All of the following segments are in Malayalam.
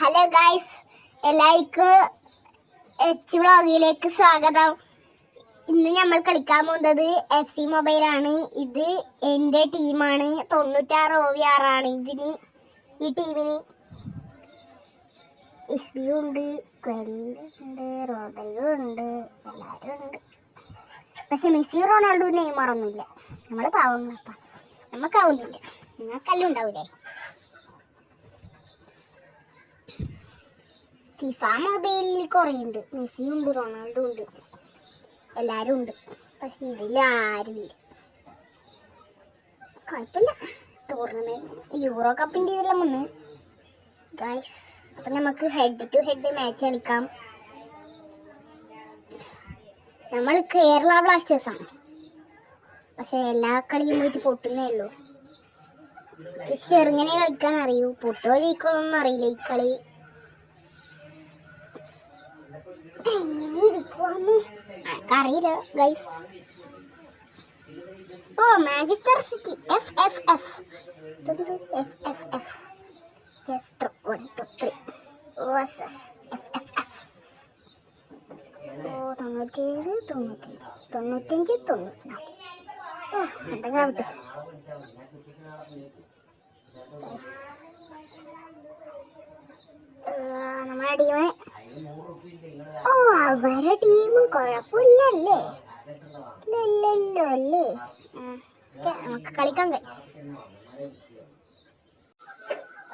ഹലോ ഗൈസ്, എല്ലാവർക്കും എച്ച് വ്ളോഗിലേക്ക് സ്വാഗതം. ഇന്ന് നമ്മൾ കളിക്കാൻ പോകുന്നത് FC മൊബൈലാണ്. ഇത് എൻ്റെ ടീമാണ്. 96 OVR ആണ് ഇതിന്. ഈ ടീമിന് ഇസ്ബിയു ഉണ്ട്, ക്വെല്ലുണ്ട്, റോദറിഗോ ഉണ്ട്, എല്ലാവരും ഉണ്ട്. പക്ഷെ മെസ്സി, റൊണാൾഡോ, നെയ്മർ ഒന്നുമില്ല. നമ്മൾ പാവങ്ങളപ്പ, നമുക്കാവുന്നില്ല. നിങ്ങൾക്കെല്ലാം ഉണ്ടാവൂലേ? ഫിഫ മൊബൈലിൽ കുറേ ഉണ്ട്. മെസ്സി ഉണ്ട്, റൊണാൾഡോ ഉണ്ട്, എല്ലാവരും ഉണ്ട്. പക്ഷെ ഇതിൽ ആരുമില്ല. കുഴപ്പമില്ല. ടൂർണമെന്റ് യൂറോ കപ്പിൻ്റെ ഇതെല്ലാം വന്ന് ഗൈസ്. അപ്പം നമുക്ക് ഹെഡ് ടു ഹെഡ് മാച്ച് കളിക്കാം. നമ്മൾ കേരള ബ്ലാസ്റ്റേഴ്സാണ്. പക്ഷെ എല്ലാ കളിയും പോയിട്ട് പൊട്ടുന്നേ ഉള്ളൂ. ചെറുങ്ങനെ കളിക്കാൻ അറിയൂ. പൊട്ടോ ജയിക്കുമെന്നൊന്നും അറിയില്ല ഈ കളി. എങ്ങനെ ഇരിക്കുവാന്ന് അറിയില്ല ഗൈസ്. ഓ, Manchester City FFF. FFF. Yes, 1 2 3 versus FFF. ഓ, 97 95 95 94. ഓ, എന്തെങ്കിലും ആവട്ടെ. നമ്മുടെ ടീം, ഓ അവരെ ടീം കുഴപ്പമില്ലല്ലേ? ഇല്ലല്ലോ അല്ലേ? നമുക്ക് കളിക്കാൻ കഴിയും.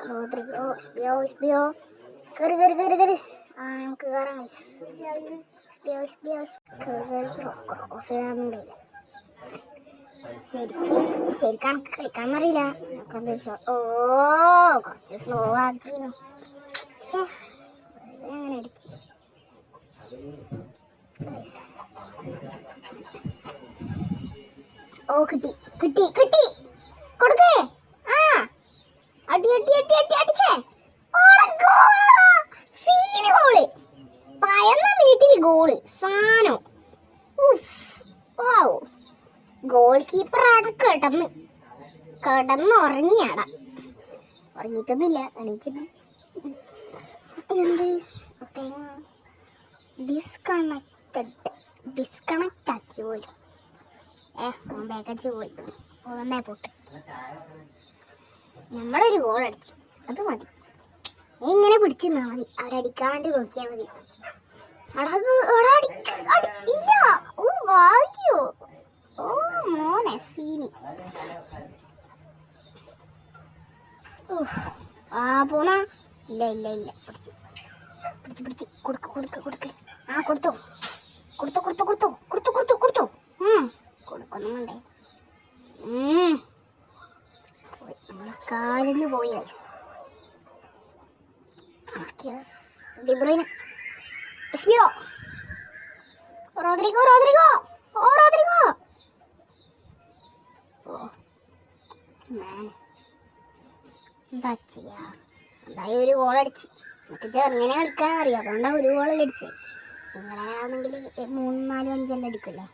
റോദ്രിഗോ, ഇസ്ബിയോ കയറി നമുക്ക് കയറാൻ ശരിക്കും എനിക്ക് കളിക്കാൻ അറിയില്ല. ഓ, കുറച്ച് സ്ലോ ആക്കിന്നു. അങ്ങനെ അടിച്ചു. ഓ, കിട്ടി കൊടുക്കേ. ആ, അടിച്ചേ. Scene goal. 11 മിനിറ്റിൽ ഗോള്. സാനോ. ഗോൾ കീപ്പർ അവിടെ കിടന്ന് ഉറങ്ങിയാടാ. ഉറങ്ങിയിട്ടൊന്നുമില്ല, എണീച്ചിട്ട്. എന്ത് ഡിസ്കണക്ട് ആക്കി പോലും. ബാക്കടിച്ച് പോയി. ഒന്നേ പോട്ട്. നമ്മളൊരു ഗോൾ അടിച്ചു, അത് മതി. ഇങ്ങനെ പിടിച്ചിരുന്നാ മതി. അവരടിക്കാണ്ട് നോക്കിയാൽ മതി. ഇല്ല. ഓ, ഭാഗ്യോ. ഓ മോനെ സീനി. ആ പോണ. ഇല്ല പിടിച്ച് കൊടുക്ക. ആ, കൊടുത്തോ. കൊടുക്കൊന്നുണ്ടേ. നമ്മളെ കാലിന് പോയി. ഡിബ്രൂയിന, ഇസ്ബിയോ, റോദ്രിഗോ. എന്താ ചെയ്യാ? എന്തായാലും ഒരു ഗോൾ അടിച്ച്. നമുക്ക് ചെറുങ്ങനെ കളിക്കാൻ അറിയാം, അതുകൊണ്ടാണ് ഒരു ഗോളെല്ലാം അടിച്ചത്. നിങ്ങളെ ആണെങ്കിൽ 3 4 5 എല്ലാം അടിക്കില്ലേ?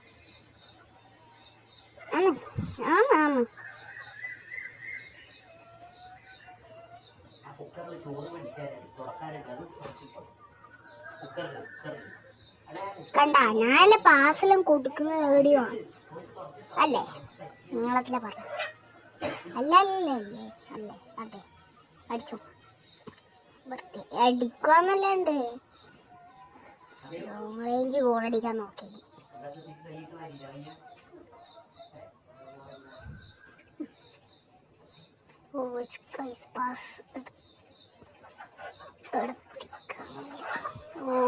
ആന്ന് കണ്ട, ഞാനല്ല പാസെല്ലാം കൊടുക്കുന്ന വീഡിയോ ആണ് അല്ലേ? നിങ്ങളത്തിലെ പറഞ്ഞ അല്ലേ? അതെ, അടിച്ചു. അടിക്കുവാന്നല്ലാണ്ട് ലോങ് റേഞ്ച് ഗോൾ അടിക്കാൻ നോക്കി.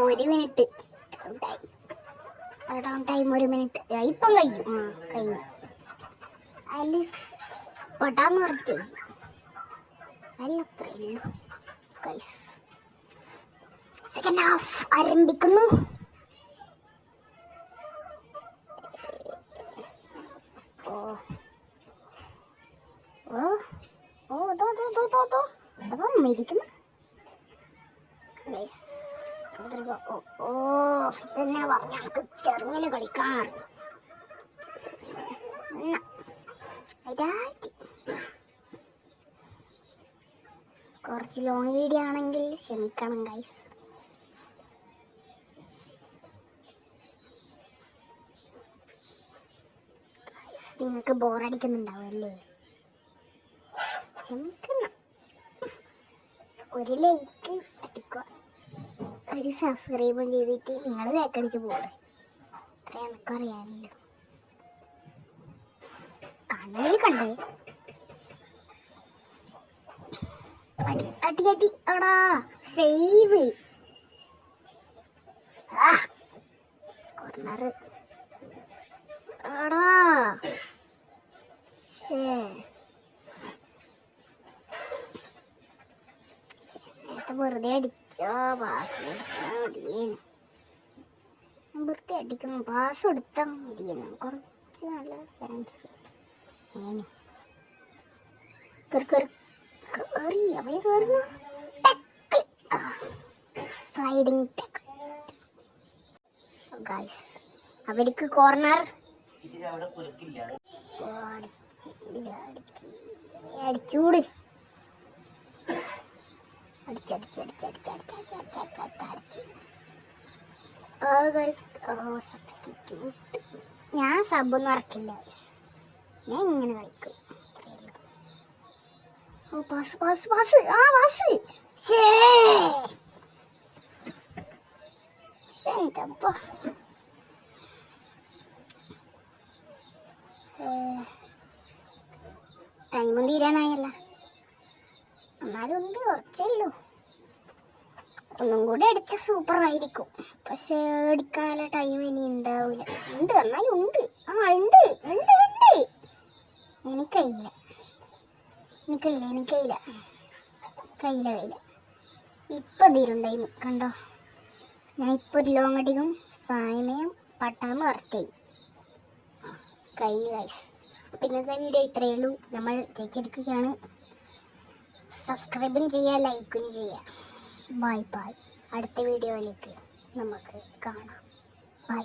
ഒരു മിനിറ്റ് ടൈം 1 മിനിറ്റ് ഇപ്പം കഴിഞ്ഞു. അതിൽ പെട്ടാന്ന് പറഞ്ഞിട്ട് അല്ലത്രയുള്ളൂ. സെക്കൻഡ് ഹാഫ് ആരംഭിക്കുന്നു. ഇരിക്കുന്നു. ഇതെന്നെ പറഞ്ഞ നമുക്ക് ചെറുങ്ങനെ കളിക്കാൻ. കുറച്ച് ലോങ് വീഡിയോ ആണെങ്കിൽ ക്ഷമിക്കണം ഗൈസ്. നിങ്ങൾക്ക് ബോറടിക്കുന്നുണ്ടാവും അല്ലേ? ക്ഷമിക്കുന്ന ഒരു ലൈക്ക് അടിക്കുക, ഒരു സബ്സ്ക്രൈബും ചെയ്തിട്ട് നിങ്ങൾ വേക്കടിച്ച് പോകണം. അത്ര എനിക്കറിയാമല്ലോ. കണ്ണയിൽ കണ്ടേ അടി അടി അടി അടാ സേവ് കോർണർ അടാ വെറുതെ അടിച്ചോ. പാസ് കൊടുത്താൽ മതിയേന്, വെറുതെ അടിക്കുന്നു. പാസ് കൊടുത്താൽ മതിയേന്, കുറച്ച് നല്ല ചാൻസ്. കേറി അവര് കേറുന്നു. സ്ലൈഡിങ് ഗൈസ്, അവർക്ക് കോർണർ അടിച്ചൂട്. ഞാൻ സബൊന്നും ഇറക്കില്ല, ഞാൻ ഇങ്ങനെ കളിക്കും. പാസ് പാസ് പാസ് ആ പാസ് ടൈമും തീരാനായല്ല, എന്നാലും ഉണ്ട്, കുറച്ചല്ലോ. ഒന്നും കൂടി അടിച്ച സൂപ്പർ ആയിരിക്കും. പക്ഷെ അടിക്കാനുള്ള ടൈം ഇനി ഉണ്ടാവില്ല. ഉണ്ട്, എന്നാലും ഉണ്ട്. ആ ഉണ്ട് ഉണ്ട് ഉണ്ട്. എനിക്കയില്ല ഇപ്പൊ തീരും ടൈം. കണ്ടോ, ഞാൻ ഇപ്പൊ ഒരു ലോങ് അടിക്കും. സമയം പട്ടാന്ന് കറക്റ്റായി കഴിഞ്ഞു ഗൈസ്. അപ്പം ഇന്നത്തെ വീഡിയോ ഇത്രയേ ഉള്ളൂ. നമ്മൾ ജയിച്ചെടുക്കുകയാണ്. സബ്സ്ക്രൈബും ചെയ്യുക, ലൈക്കും ചെയ്യുക. Bye bye. അടുത്ത വീഡിയോയിലേക്ക് നമുക്ക് കാണാം. ബൈ.